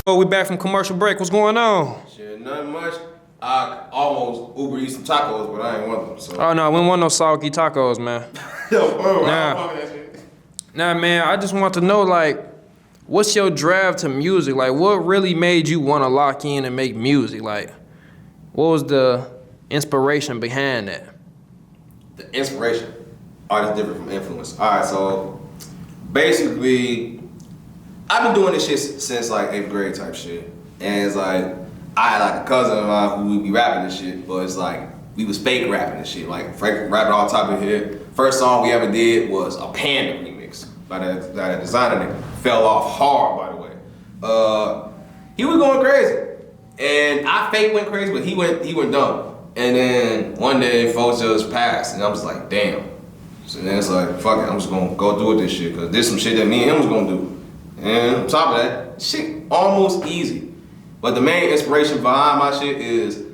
Oh, we back from commercial break. What's going on? Shit, nothing much. I almost Uber Eats some tacos, but I ain't want them. So. Oh no, we don't want no soggy tacos, man. Yo, bro, Nah, man. I just want to know, like, what's your drive to music? Like, what really made you want to lock in and make music? Like, what was the inspiration behind that? The inspiration. Art is different from influence. All right, so basically, I've been doing this shit since like 8th grade type shit, and it's like I had like a cousin of mine who would be rapping this shit, but it's like we was fake rapping this shit, like fake rapping all top of here. First song we ever did was a Panda remix by that designer nigga. Fell off hard, by the way. He was going crazy, and I fake went crazy, but he went dumb. And then one day, folks just passed, and I was like, damn. So then it's like, fuck it, I'm just gonna go do with this shit, cause this some shit that me and him was gonna do. And on top of that, shit almost easy. But the main inspiration behind my shit is,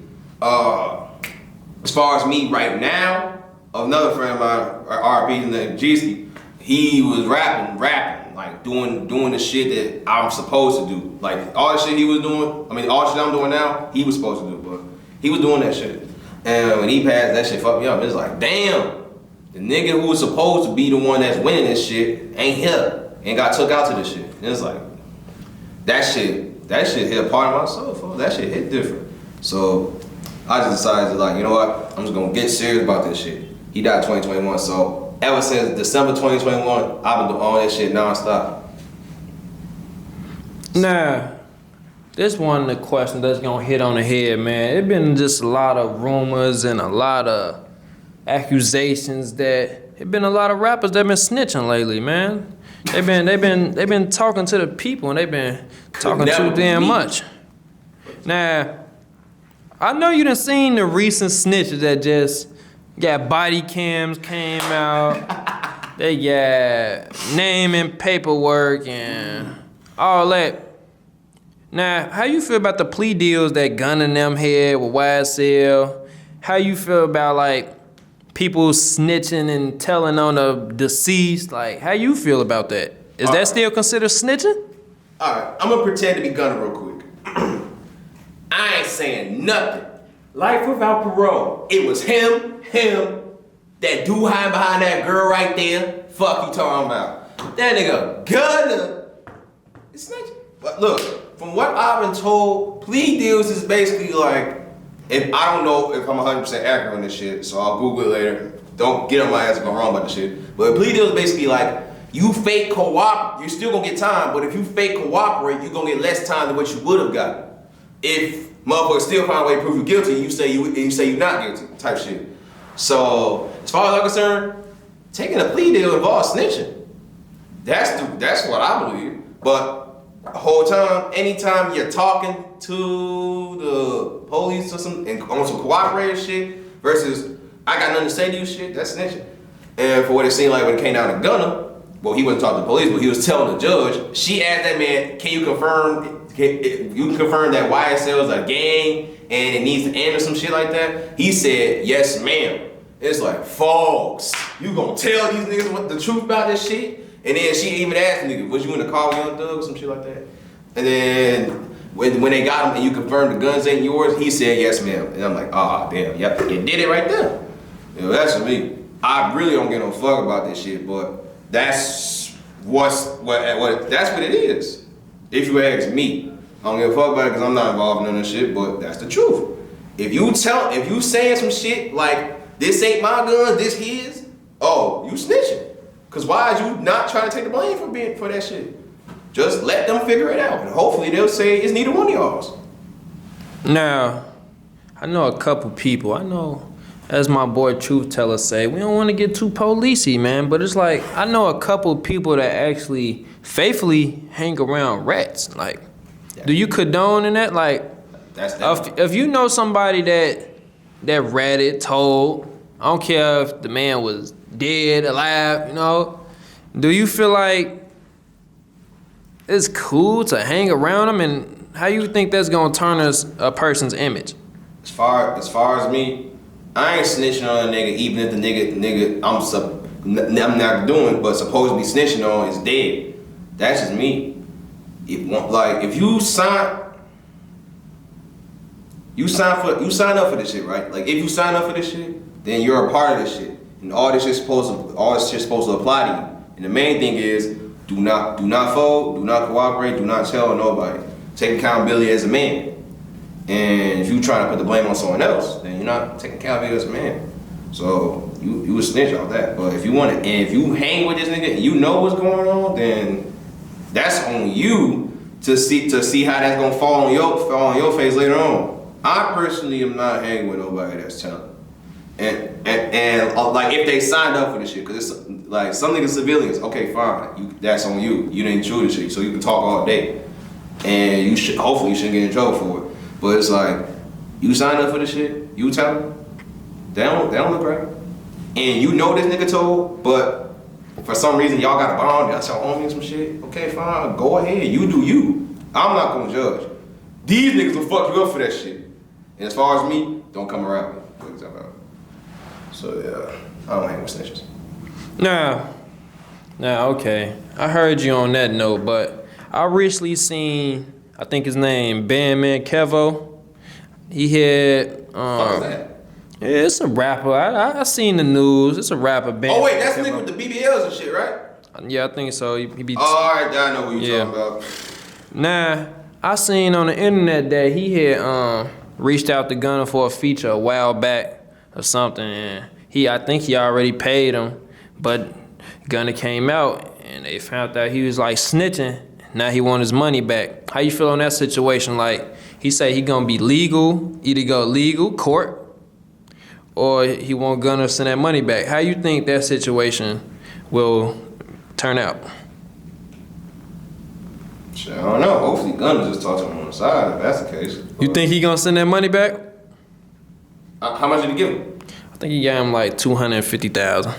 as far as me right now, another friend of mine, RP named Jeezy, he was rapping, like doing the shit that I'm supposed to do. Like all the shit he was doing, all the shit I'm doing now, he was supposed to do, but he was doing that shit. And when he passed, that shit fucked me up. It's like, damn, the nigga who was supposed to be the one that's winning this shit ain't here. And got took out to this shit. And it's like, that shit hit a part of my soul, folks. That shit hit different. So I just decided to like, you know what? I'm just gonna get serious about this shit. He died 2021, so ever since December 2021, I've been on that shit nonstop. Nah, this one of the questions that's gonna hit on the head, man. It been just a lot of rumors and a lot of accusations that it been a lot of rappers that been snitching lately, man. They've been talking to the people and they've been talking too damn much. Now, I know you done seen the recent snitches that just got body cams came out. They got name and paperwork and all that. Now, how you feel about the plea deals that Gunna and them had with YSL? How you feel about like people snitching and telling on the deceased? Like, how you feel about that? Is that still considered snitching? All right, I'm gonna pretend to be Gunna real quick. I ain't saying nothing. Life without parole. It was him, that dude hiding behind that girl right there. Fuck you talking about? That nigga Gunna is snitching. But look, from what I've been told, plea deals is basically like, if I don't know if I'm 100% accurate on this shit, so I'll Google it later. Don't get on my ass if I'm wrong about the shit. But a plea deal is basically like, you fake cooperate, you're still gonna get time, but if you fake cooperate, you're gonna get less time than what you would have gotten. If motherfuckers still find a way to prove you guilty, you say you're not guilty, type shit. So, as far as I'm concerned, taking a plea deal involves snitching. That's what I believe. But the whole time, anytime you're talking to the police or some and on some cooperative shit versus I got nothing to say to you shit, that's snitching. And for what it seemed like when it came down to Gunna, well, he wasn't talking to the police, but he was telling the judge. She asked that man, "Can you confirm that YSL is a gang and it needs to end or some shit like that?" He said, "Yes, ma'am." It's like, folks, you gonna tell these niggas what the truth about this shit? And then she even asked the nigga, "Was you in the car with Young Thug?" or some shit like that. And then when they got him and you confirmed the guns ain't yours, he said, "Yes, ma'am." And I'm like, oh, damn, yep, you did it right there. You know, that's for me. I really don't give no fuck about this shit, but that's what it is. If you ask me, I don't give a fuck about it because I'm not involved in this shit, but that's the truth. If you saying some shit like, this ain't my gun, this his, oh, you snitching. Cause why is you not trying to take the blame for that shit? Just let them figure it out, and hopefully they'll say it's neither one of y'all's. Now, I know a couple people. I know, as my boy Truth Teller say, we don't want to get too policey, man. But it's like I know a couple people that actually faithfully hang around rats. Like, do you condone in that? Like, if you know somebody that ratted, told, I don't care if the man was dead, alive, you know, do you feel like it's cool to hang around them, and how you think that's gonna turn a person's image? As far as me, I ain't snitching on a nigga, even if the nigga I'm not doing, but supposed to be snitching on is dead. That's just me. if you sign up for this shit, right? Like if you sign up for this shit, then you're a part of this shit, and all this shit's supposed to apply to you. And the main thing is, do not fold, do not cooperate, do not tell nobody. Take accountability as a man. And if you trying to put the blame on someone else, then you're not taking accountability as a man. So you would snitch off that. But if you want to, and if you hang with this nigga and you know what's going on, then that's on you to see how that's gonna fall on your face later on. I personally am not hanging with nobody that's telling. And like if they signed up for this shit, because it's like some niggas civilians, okay, fine, that's on you. You didn't chew the shit, so you can talk all day, and hopefully you shouldn't get in trouble for it. But it's like you signed up for this shit, you tell them, they don't look right, and you know this nigga told, but for some reason y'all got a bond, y'all tell homie some shit. Okay, fine, go ahead, you do you. I'm not gonna judge. These niggas will fuck you up for that shit. And as far as me, don't come around me. So yeah, I don't hang with snitches. Nah, okay. I heard you on that note, but I recently seen, I think his name, Bandman Kevo. He had, What is that? yeah, it's a rapper. I seen the news. It's a rapper. Oh wait, that's the nigga with the BBLs and shit, right? Yeah, I think so. He be. Alright, I know what you're talking about. Nah, I seen on the internet that he had reached out to Gunna for a feature a while back or something, and I think he already paid him, but Gunna came out and they found out he was like snitching. Now he want his money back. How you feel on that situation? Like he say he gonna be legal, either go legal court, or he want Gunna to send that money back. How you think that situation will turn out? Shit, I don't know. Hopefully Gunna just talk to him on the side if that's the case. You think he gonna send that money back? How much did he give him? I think he got him like $250,000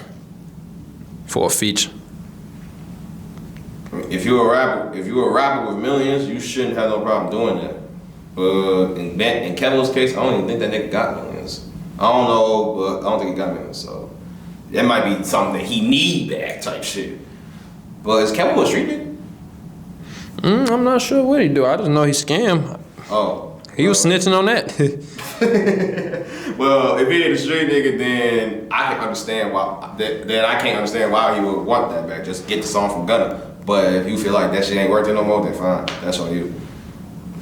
for a feature. If you're a rapper with millions, you shouldn't have no problem doing that. In Kevo's case, I don't even think that nigga got millions. I don't know, but I don't think he got millions. So that might be something that he need back type shit. But is Kevo a street nigga? I'm not sure what he do. I just know he scammed. Oh. He was snitching on that. Well, if he ain't a street nigga, then I can understand why. Then I can't understand why he would want that back. Just get the song from Gunna. But if you feel like that shit ain't worth it no more, then fine. That's on you.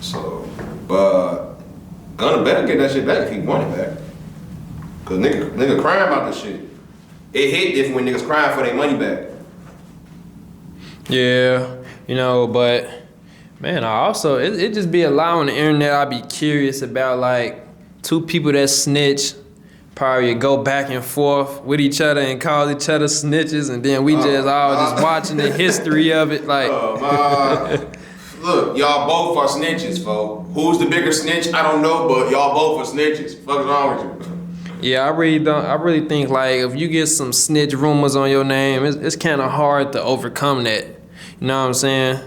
So, but Gunna better get that shit back if he want it back. Cause nigga crying about this shit. It hit different when niggas crying for their money back. Yeah, but man, I also it just be a lot on the internet. I be curious about like two people that snitch, probably go back and forth with each other and call each other snitches, and then we just watching the history of it. Like, look, y'all both are snitches, folks. Who's the bigger snitch? I don't know, but y'all both are snitches. What's wrong with you? Yeah, I really think like if you get some snitch rumors on your name, it's kind of hard to overcome that. You know what I'm saying?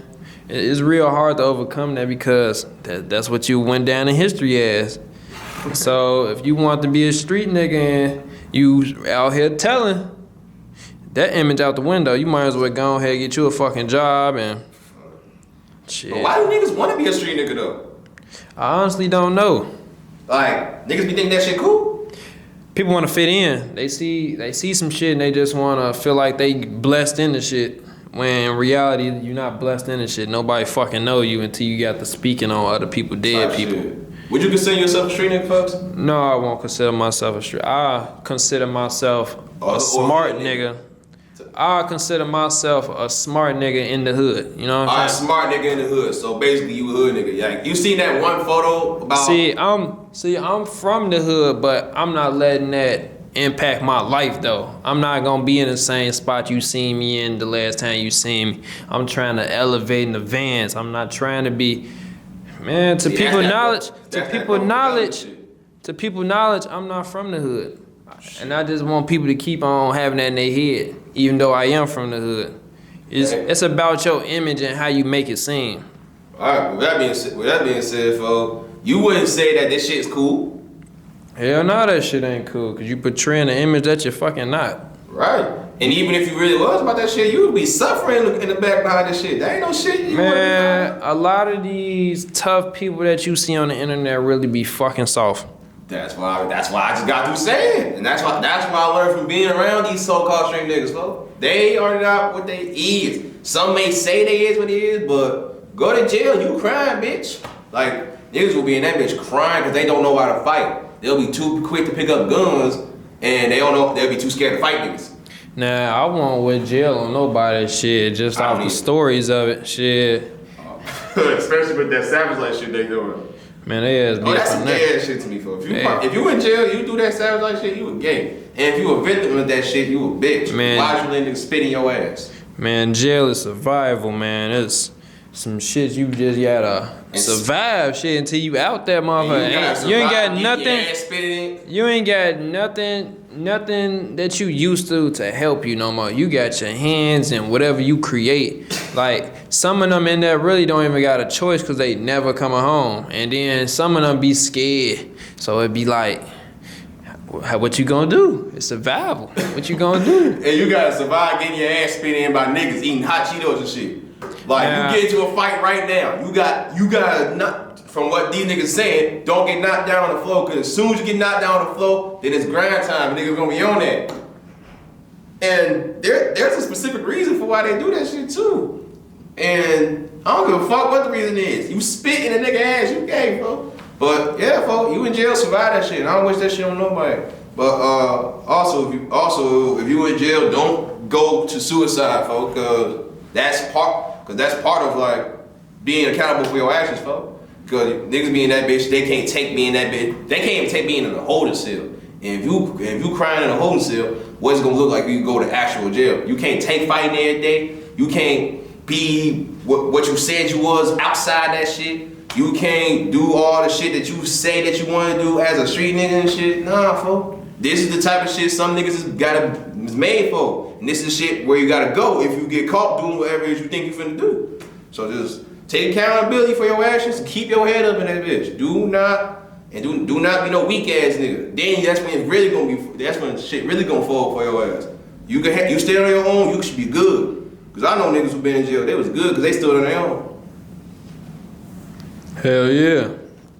It's real hard to overcome that because that's what you went down in history as. So if you want to be a street nigga and you out here telling, that image out the window, you might as well go ahead and get you a fucking job and shit. But why do niggas want to be a street nigga though? I honestly don't know. Like, niggas be thinking that shit cool? People want to fit in. They see some shit and they just want to feel like they blessed into shit. When in reality, you're not blessed into shit. Nobody fucking know you until you got to speaking on other people, dead people. Shit. Would you consider yourself a street nigga, folks? No, I won't consider myself a street. I consider myself a smart nigga. I consider myself a smart nigga in the hood. You know what I'm saying? Smart nigga in the hood. So basically, you a hood nigga. Yeah. You seen that one photo about? I'm from the hood, but I'm not letting that impact my life though. I'm not gonna be in the same spot you seen me in the last time you seen me. I'm trying to elevate in advance. I'm not trying to be, man. To people knowledge, I'm not from the hood, and I just want people to keep on having that in their head, even though I am from the hood. It's about your image and how you make it seem. All right. With that being said, folks, you wouldn't say that this shit's cool. Hell no, that shit ain't cool, cause you portraying an image that you're fucking not. Right. And even if you really was about that shit, you would be suffering in the back behind this shit. That ain't no shit you wanna be Man, behind. a lot of these tough people that you see on the internet really be fucking soft. That's why I just got through saying. And that's why I learned from being around these so-called straight niggas, folks. They are not what they is. Some may say they is what it is, but go to jail, you crying, bitch. Like, niggas will be in that bitch crying because they don't know how to fight. They'll be too quick to pick up guns, and they'll be too scared to fight niggas. Nah, I won't with jail on nobody shit, just off the stories of it, shit. Especially with that savage like shit they doing. Man, they ass beat That's from some that. gay ass shit to me, folks. If you in jail, you do that savage like shit, you a gay. And if you a victim of that shit, you a bitch. Man. Why you letting niggas spit in your ass? Man, jail is survival, man. It's some shit you just gotta survive shit until you out that motherfucker. You ain't got nothing. You ain't got nothing that you used to help you no more. You got your hands and whatever you create. Like, some of them in there really don't even got a choice because they never coming home. And then some of them be scared. So it be like, what you gonna do? It's survival. What you gonna do? And you gotta survive getting your ass spit in by niggas eating hot Cheetos and shit. Like, you get into a fight right now. You gotta not, from what these niggas saying, don't get knocked down on the floor, because as soon as you get knocked down on the floor, then it's grind time, niggas gonna be on that. And there's a specific reason for why they do that shit too. And I don't give a fuck what the reason is. You spit in a nigga ass, you gay, bro. But yeah, folks, you in jail, survive that shit. And I don't wish that shit on nobody. But also if you in jail, don't go to suicide, folks, cause that's part of like being accountable for your actions, folks. Cause niggas be in that bitch, they can't take me in that bitch. They can't even take me in a holding cell. And if you crying in a holding cell, what's it gonna look like if you go to actual jail? You can't take fighting every day. You can't be what you said you was outside that shit. You can't do all the shit that you say that you want to do as a street nigga and shit. Nah, folks. This is the type of shit some niggas is made for. And this is shit where you gotta go if you get caught doing whatever it is you think you finna do. So just take accountability for your actions and keep your head up in that bitch. Do not be no weak ass nigga. Then that's when shit really gonna fall for your ass. You stay on your own, you should be good. Cause I know niggas who been in jail, they was good cause they stood on their own. Hell yeah.